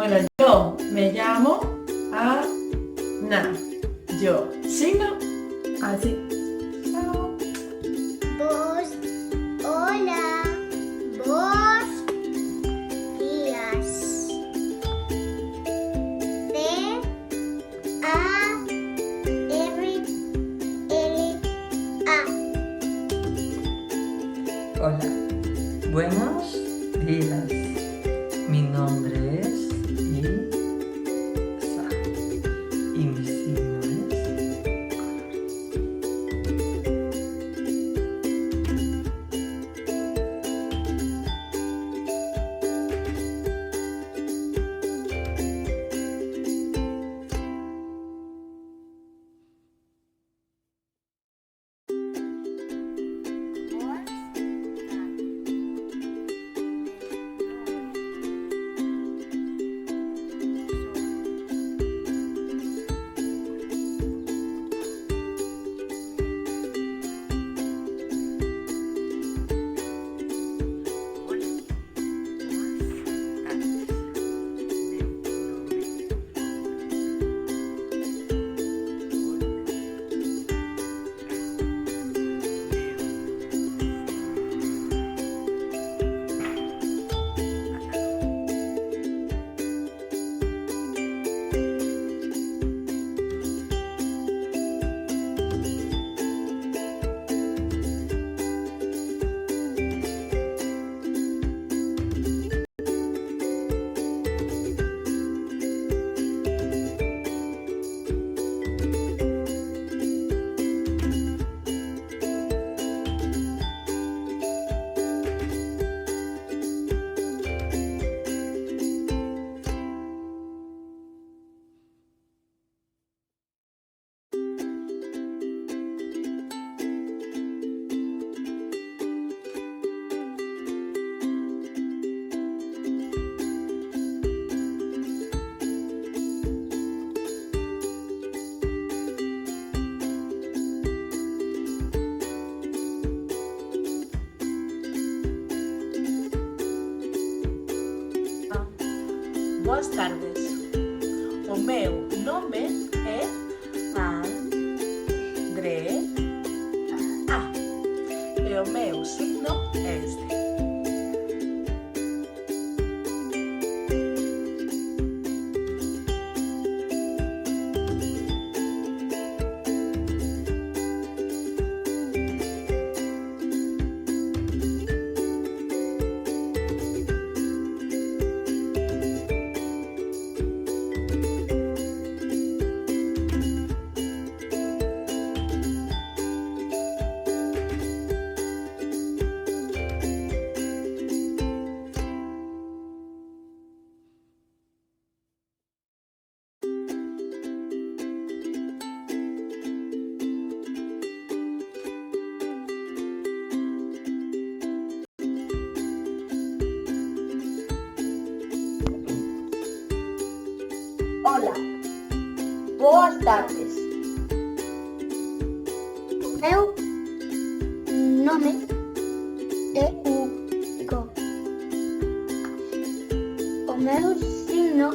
Bueno, yo me llamo Ana. Yo signo así. Chao. Vos, hola, vos días. T-A-R-L-A. Hola, buenos días. Mi nombre es Isa y mi signo es Boas tardes. O meu nome é Andrea. E o meu signo é este. Hola, boas tardes. O meu nome é Hugo. O meu signo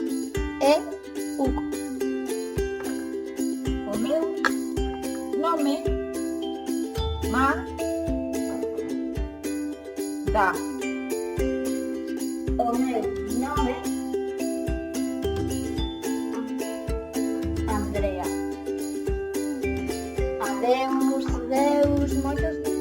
é Hugo. O meu nome Magda. O meu nome Andrea. Adeus, moitos